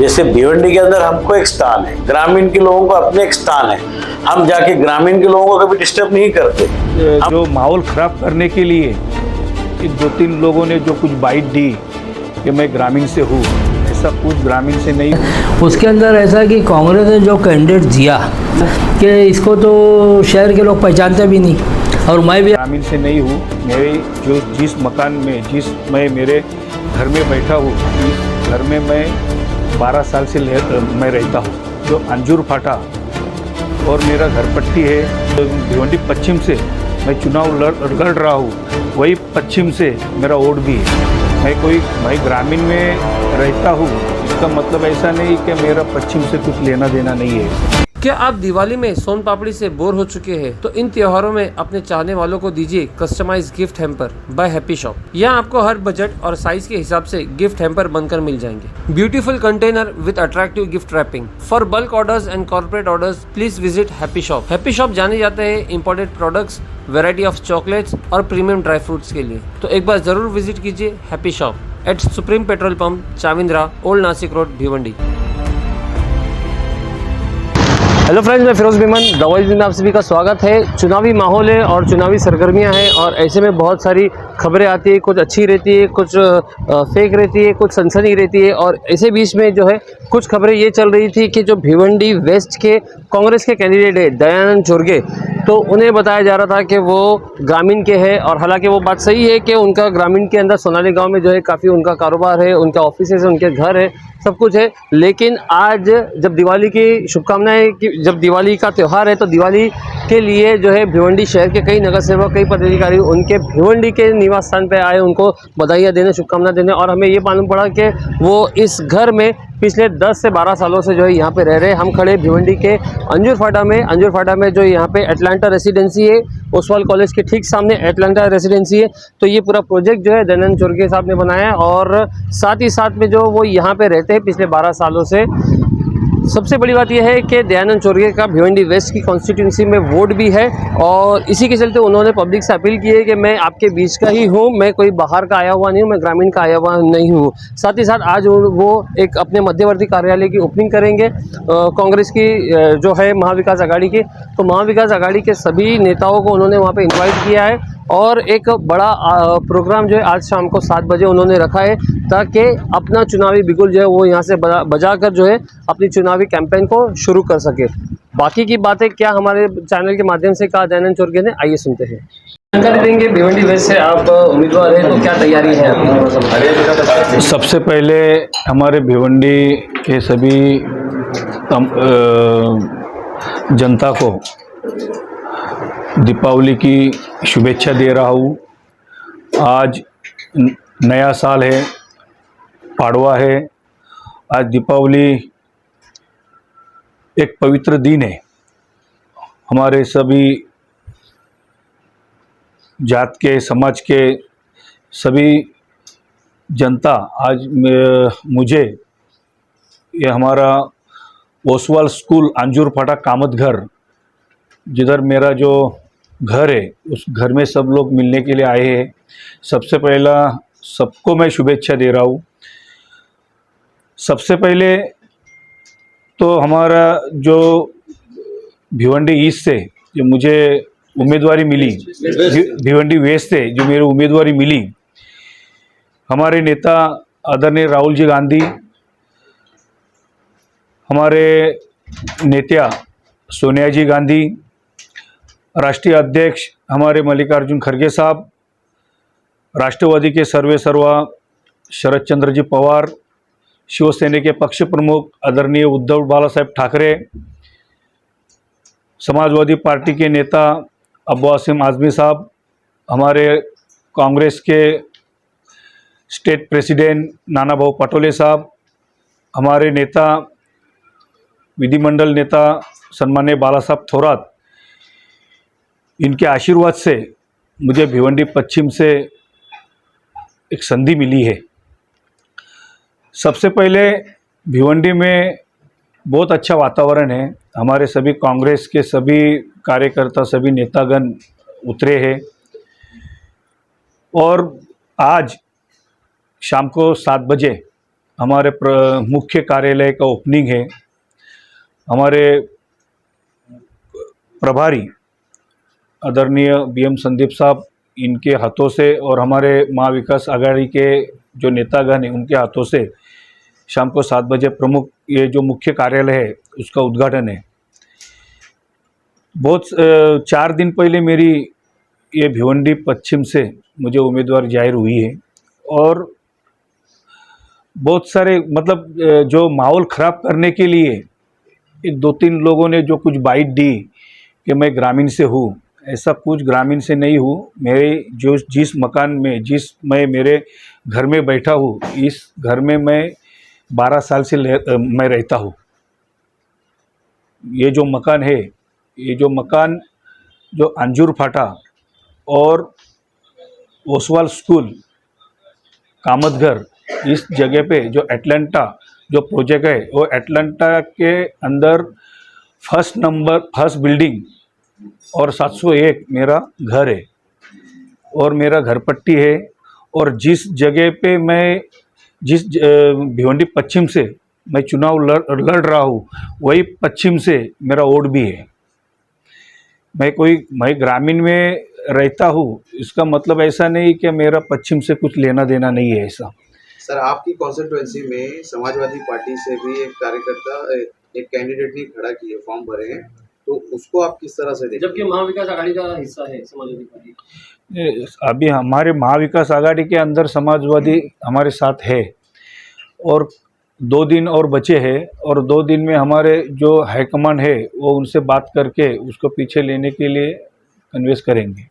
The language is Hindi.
जैसे भिवंडी के अंदर हमको एक स्थान है, ग्रामीण के लोगों को अपने एक स्थान है, हम जाके ग्रामीण के लोगों को कभी डिस्टर्ब नहीं करते। जो माहौल खराब करने के लिए दो तीन लोगों ने जो कुछ बाइट दी कि मैं ग्रामीण से हूँ, ऐसा कुछ ग्रामीण से नहीं। उसके अंदर ऐसा कि कांग्रेस ने जो कैंडिडेट दिया कि इसको तो शहर के लोग पहचानते भी नहीं, और मैं भी ग्रामीण से नहीं हूँ। मेरे जिस मकान में मैं मेरे घर में बैठा हूँ, इस घर में मैं 12 साल से मैं रहता हूँ। जो अंजूर फाटा और मेरा घर पट्टी है, तो भिवंडी पश्चिम से मैं चुनाव लड़ रहा हूँ, वही पश्चिम से मेरा वोट भी है। मैं ग्रामीण में रहता हूँ, इसका मतलब ऐसा नहीं कि मेरा पश्चिम से कुछ लेना देना नहीं है। क्या आप दिवाली में सोन पापड़ी से बोर हो चुके हैं? तो इन त्योहारों में अपने चाहने वालों को दीजिए customize gift hamper by Happy Shop. यहाँ आपको हर बजट और साइज के हिसाब से गिफ्ट हैम्पर बनकर मिल जाएंगे। Beautiful container with attractive gift wrapping. For bulk orders and corporate orders please visit Happy Shop. Happy Shop जाने जाते हैं imported products, variety of chocolates और प्रीमियम ड्राई फ्रूट्स के लिए। तो एक बार जरूर विजिट कीजिए Happy Shop at Supreme petrol pump, Chavindra, old Nashik road, Bhiwandi. Hello friends, मैं फिरोज बिमन दवाई में आप सभी का स्वागत है। चुनावी माहौल है और चुनावी सरगर्मियां हैं, और ऐसे में बहुत सारी खबरें आती है, कुछ अच्छी रहती है, कुछ फेक रहती है, कुछ सनसनी रहती है। और ऐसे बीच में जो है कुछ खबरें ये चल रही थी कि जो भिवंडी वेस्ट के कांग्रेस के कैंडिडेट है दयानंद चोरगे, तो उन्हें बताया जा रहा था कि वो ग्रामीण के हैं। और हालांकि वो बात सही है कि उनका ग्रामीण के अंदर सोनाली गांव में जो है काफ़ी उनका कारोबार है, उनका ऑफिस है, उनके घर है, सब कुछ है। लेकिन आज जब दिवाली की शुभकामनाएं, कि जब दिवाली का त्यौहार है, तो दिवाली के लिए जो है भिवंडी शहर के कई नगर सेवक, कई पदाधिकारी उनके भिवंडी के निवास स्थान पे आए, उनको बधाइयाँ देने, शुभकामना देने। और हमें ये मालूम पड़ा कि वो इस घर में पिछले 10 से 12 सालों से जो है यहाँ पे रह रहे हैं। हम खड़े भिवंडी के अंजूर फाटा में जो यहाँ पे एटलांटा रेसिडेंसी है, ओसवाल कॉलेज के ठीक सामने एटलांटा रेसिडेंसी है। तो ये पूरा प्रोजेक्ट जो है दयानंद चोरगे साहब ने बनाया है, और साथ ही साथ में जो वो यहाँ पे रहते हैं पिछले 12 सालों से। सबसे बड़ी बात यह है कि दयानंद चोरगे का भिवंडी वेस्ट की कॉन्स्टिट्यूंसी में वोट भी है, और इसी के चलते उन्होंने पब्लिक से अपील की है कि मैं आपके बीच का ही हूँ, मैं कोई बाहर का आया हुआ नहीं हूँ, मैं ग्रामीण का आया हुआ नहीं हूँ। साथ ही साथ आज वो एक अपने मध्यवर्ती कार्यालय की ओपनिंग करेंगे कांग्रेस की जो है महाविकास आघाड़ी की। तो महाविकास आघाड़ी के सभी नेताओं को उन्होंने वहाँ पर इन्वाइट किया है, और एक बड़ा प्रोग्राम जो है आज शाम को 7 बजे उन्होंने रखा है, ताकि अपना चुनावी बिगुल जो है वो यहाँ से बजाकर जो है अपनी चुनावी कैंपेन को शुरू कर सके। बाकी की बातें क्या हमारे चैनल के माध्यम से कहा दयानंद चोरगे ने, आइए सुनते हैं। जानकारी देंगे, भिवंडी वेस्ट से आप उम्मीदवार हैं, तो क्या तैयारी है आपकी? सबसे पहले हमारे भिवंडी के सभी जनता को दीपावली की शुभेच्छा दे रहा हूँ। आज नया साल है, पाड़वा है, आज दीपावली एक पवित्र दिन है। हमारे सभी जात के, समाज के सभी जनता आज मुझे ये हमारा ओसवाल स्कूल अंजूर फाटा कामत घर, जिधर मेरा जो घर है, उस घर में सब लोग मिलने के लिए आए हैं। सबसे पहला सबको मैं शुभेच्छा दे रहा हूँ। सबसे पहले तो हमारा जो भिवंडी ईस्ट से जो मुझे उम्मीदवारी मिली, भिवंडी वेस्ट से जो मेरी उम्मीदवारी मिली, हमारे नेता आदरणीय राहुल जी गांधी, हमारे नेता सोनिया जी गांधी, राष्ट्रीय अध्यक्ष हमारे मल्लिकार्जुन खड़गे साहब, राष्ट्रवादी के सर्वेसर्वा शरद चंद्र जी पवार, शिवसेना के पक्ष प्रमुख आदरणीय उद्धव बाला साहेब ठाकरे, समाजवादी पार्टी के नेता अब्बू आसिम आजमी साहब, हमारे कांग्रेस के स्टेट प्रेसिडेंट नाना भाऊ पटोले साहब, हमारे नेता विधिमंडल नेता सन्माननीय बाला साहब थोरात, इनके आशीर्वाद से मुझे भिवंडी पश्चिम से एक संधि मिली है। सबसे पहले भिवंडी में बहुत अच्छा वातावरण है। हमारे सभी कांग्रेस के सभी कार्यकर्ता, सभी नेतागण उतरे हैं, और आज शाम को 7 बजे हमारे मुख्य कार्यालय का ओपनिंग है। हमारे प्रभारी आदरणीय BM संदीप साहब, इनके हाथों से और हमारे महाविकास आघाड़ी के जो नेतागण हैं उनके हाथों से शाम को 7 बजे प्रमुख ये जो मुख्य कार्यालय है उसका उद्घाटन है। बहुत 4 दिन पहले मेरी ये भिवंडी पश्चिम से मुझे उम्मीदवार जाहिर हुई है और बहुत सारे मतलब जो माहौल ख़राब करने के लिए एक 2-3 लोगों ने जो कुछ बाइट दी कि मैं ग्रामीण से हूँ, ऐसा कुछ ग्रामीण से नहीं हूँ। मेरे जो जिस मकान में मैं मेरे घर में बैठा हूँ, इस घर में मैं 12 साल से मैं रहता हूँ। ये जो मकान है, ये जो मकान जो अंजूर फाटा और ओसवाल स्कूल कामतघर, इस जगह पे जो एटलांटा जो प्रोजेक्ट है वो एटलांटा के अंदर फर्स्ट बिल्डिंग और 701 मेरा घर है और मेरा घर पट्टी है। और जिस जगह पे मैं जिस भिवंडी पश्चिम से मैं चुनाव लड़ रहा हूँ, वही पश्चिम से मेरा वोट भी है। मैं ग्रामीण में रहता हूँ, इसका मतलब ऐसा नहीं कि मेरा पश्चिम से कुछ लेना देना नहीं है ऐसा। सर, आपकी कॉन्स्टिट्यूएंसी में समाजवादी पार्टी से भी एक कार्यकर्ता एक कैंडिडेट ने खड़ा किए, फॉर्म भरे हैं, तो उसको आप किस तरह से देखते हैं? जबकि महाविकास आघाड़ी का हिस्सा है समाजवादी पार्टी। अभी हमारे महाविकास आघाड़ी के अंदर समाजवादी हमारे साथ है और 2 दिन और बचे हैं और 2 दिन में हमारे जो हाईकमान है वो उनसे बात करके उसको पीछे लेने के लिए कन्विंस करेंगे।